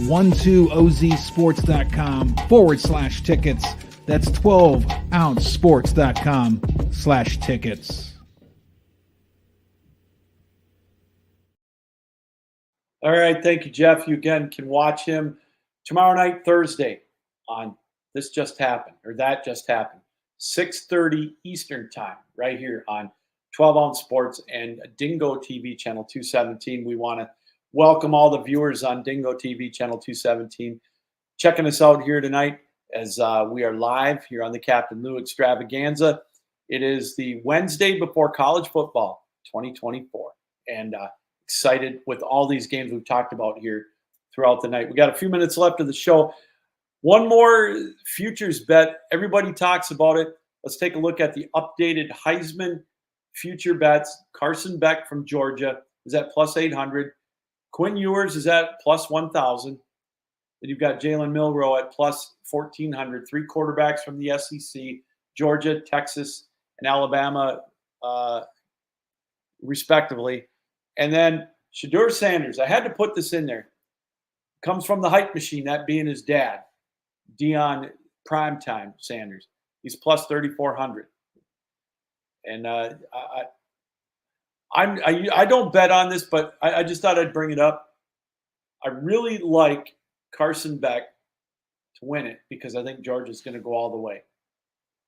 12ozsports.com/tickets. That's 12ouncesports.com/tickets. All right, thank you, Jeff. You again can watch him tomorrow night, Thursday, on This Just Happened, or That Just Happened, 6:30 Eastern Time, right here on 12 Ounce Sports and Dingo TV Channel 217. We want to welcome all the viewers on Dingo TV Channel 217 checking us out here tonight as we are live here on the Captain Lou Extravaganza. It is the Wednesday before college football 2024, and excited with all these games we've talked about here throughout the night. We got a few minutes left of the show. One more futures bet. Everybody talks about it. Let's take a look at the updated Heisman future bets. Carson Beck from Georgia is at +800. Quinn Ewers is at +1,000. Then you've got Jalen Milroe at +1,400. Three quarterbacks from the SEC, Georgia, Texas, and Alabama, respectively. And then Shedeur Sanders. I had to put this in there. Comes from the hype machine, that being his dad, Deion Primetime Sanders. He's +3,400. And I don't bet on this, but I just thought I'd bring it up. I really like Carson Beck to win it because I think Georgia's going to go all the way.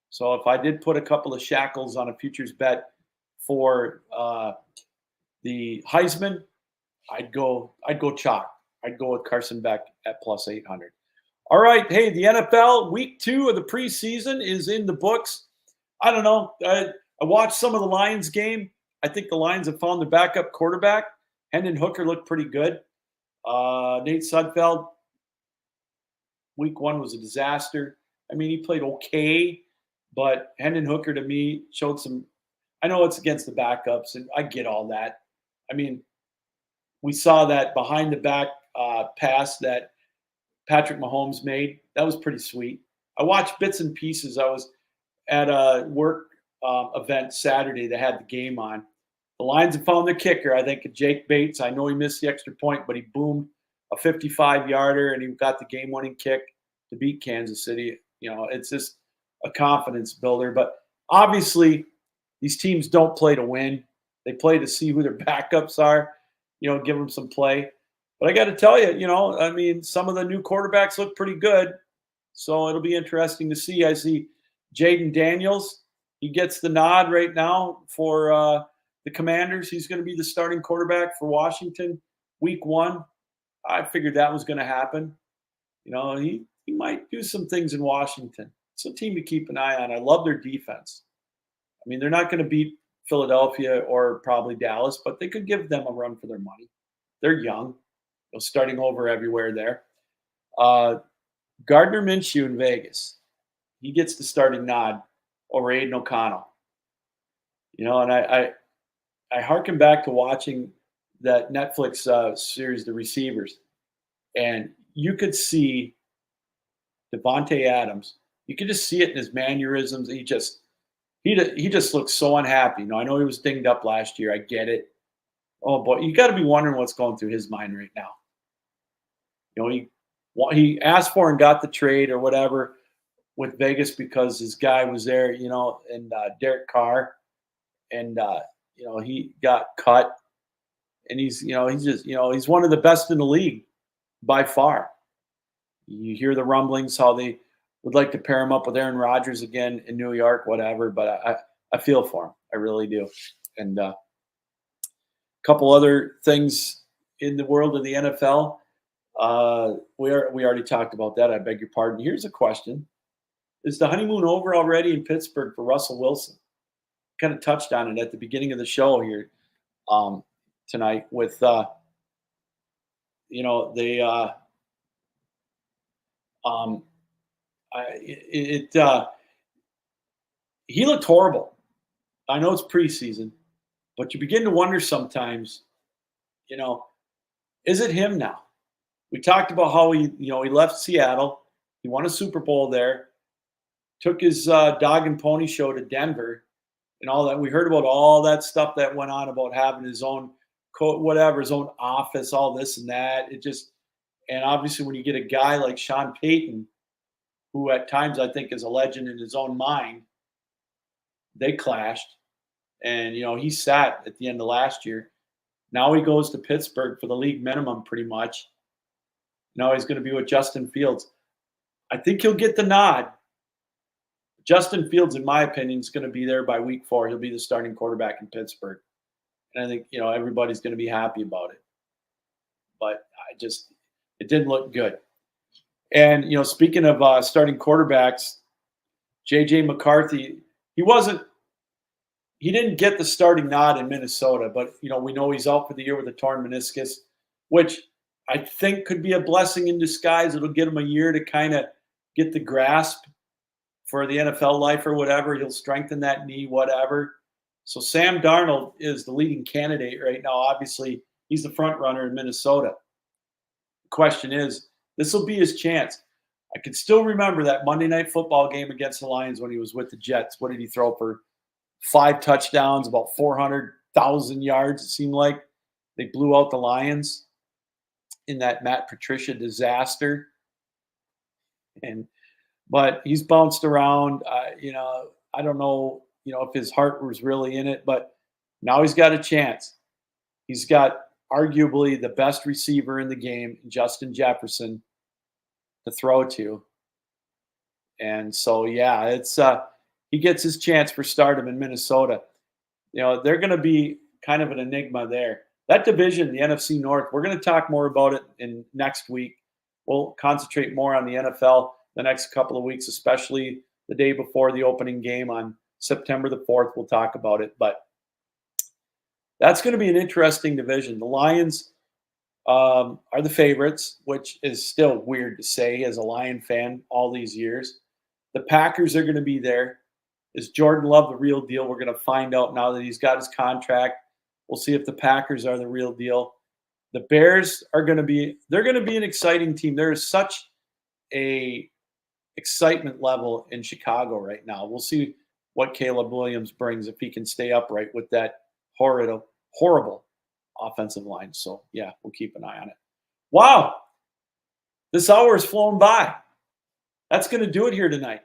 So if I did put a couple of shackles on a futures bet for the Heisman, I'd go chalk. I'd go with Carson Beck at +800. All right, hey, the NFL week 2 of the preseason is in the books. I don't know. I watched some of the Lions game. I think the Lions have found their backup quarterback. Hendon Hooker looked pretty good. Nate Sudfeld, week 1 was a disaster. I mean, he played okay, but Hendon Hooker to me showed some. I know it's against the backups, and I get all that. I mean, we saw that behind the back pass that Patrick Mahomes made. That was pretty sweet. I watched bits and pieces. I was at a work event Saturday that had the game on. The Lions have found their kicker. I think Jake Bates. I know he missed the extra point, but he boomed a 55-yarder, and he got the game-winning kick to beat Kansas City. You know, it's just a confidence builder. But obviously, these teams don't play to win. They play to see who their backups are, you know, give them some play. But I got to tell you, you know, I mean, some of the new quarterbacks look pretty good. So it'll be interesting to see. I see Jaden Daniels. He gets the nod right now for the Commanders. He's going to be the starting quarterback for Washington week 1. I figured that was going to happen. You know, he might do some things in Washington. It's a team to keep an eye on. I love their defense. I mean, they're not going to beat Philadelphia or probably Dallas, but they could give them a run for their money. They're young. They're starting over everywhere there. Gardner Minshew in Vegas. He gets the starting nod over Aiden O'Connell. You know, and I harken back to watching that Netflix series, The Receivers, and you could see Devontae Adams. You can just see it in his mannerisms. He just looks so unhappy. I know he was dinged up last year. I get it. Oh boy, you got to be wondering what's going through his mind right now. He asked for and got the trade or whatever with Vegas because his guy was there, and Derek Carr, and he got cut, and he's one of the best in the league by far. You hear the rumblings how they would like to pair him up with Aaron Rodgers again in New York, whatever. But I feel for him, I really do. And a couple other things in the world of the NFL. We already talked about that. I beg your pardon. Here's a question: is the honeymoon over already in Pittsburgh for Russell Wilson? Kind of touched on it at the beginning of the show here tonight with he looked horrible. I know it's preseason, but you begin to wonder sometimes, is it him now? We talked about how he left Seattle. He won a Super Bowl there, took his dog and pony show to Denver and all that. We heard about all that stuff that went on about having his own his own office, all this and that. And obviously when you get a guy like Sean Payton, who at times I think is a legend in his own mind, they clashed. And, he sat at the end of last year. Now he goes to Pittsburgh for the league minimum pretty much. Now he's going to be with Justin Fields. I think he'll get the nod. Justin Fields, in my opinion, is going to be there by week 4. He'll be the starting quarterback in Pittsburgh. And I think, everybody's going to be happy about it. But it didn't look good. And, speaking of starting quarterbacks, J.J. McCarthy, he didn't get the starting nod in Minnesota, but, we know he's out for the year with a torn meniscus, which I think could be a blessing in disguise. It'll get him a year to kind of get the grasp for the NFL life or whatever. He'll strengthen that knee, whatever. So Sam Darnold is the leading candidate right now. Obviously, he's the front runner in Minnesota. The question is, this will be his chance. I can still remember that Monday Night Football game against the Lions when he was with the Jets. What did he throw for? 5 touchdowns, about 400,000 yards, it seemed like. They blew out the Lions in that Matt Patricia disaster. But he's bounced around. I don't know, if his heart was really in it, but now he's got a chance. He's got arguably the best receiver in the game, Justin Jefferson, to throw to. And so, it's he gets his chance for stardom in Minnesota. They're going to be kind of an enigma there. That division, the NFC North, we're going to talk more about it in next week. We'll concentrate more on the NFL the next couple of weeks, especially the day before the opening game on September the 4th. We'll talk about it. But that's going to be an interesting division. The Lions are the favorites, which is still weird to say as a Lion fan all these years. The Packers are going to be there. Is Jordan Love the real deal? We're going to find out now that he's got his contract. We'll see if the Packers are the real deal. The Bears are going to be an exciting team. There is such a excitement level in Chicago right now. We'll see what Caleb Williams brings if he can stay upright with that horrible offensive line. So, we'll keep an eye on it. Wow. This hour has flown by. That's going to do it here tonight.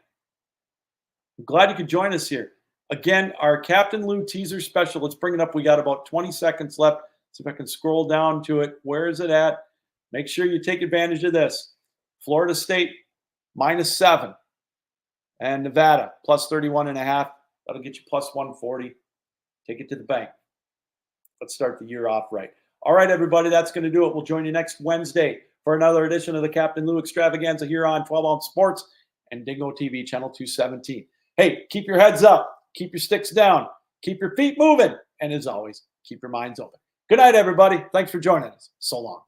I'm glad you could join us here. Again, our Captain Lou teaser special. Let's bring it up. We got about 20 seconds left. See if I can scroll down to it. Where is it at? Make sure you take advantage of this. Florida State, -7. And Nevada, +31.5. That'll get you +140. Take it to the bank. Let's start the year off right. All right, everybody, that's going to do it. We'll join you next Wednesday for another edition of the Captain Lou Extravaganza here on 12 Ounce Sports and Dingo TV, Channel 217. Hey, keep your heads up. Keep your sticks down. Keep your feet moving. And as always, keep your minds open. Good night, everybody. Thanks for joining us. So long.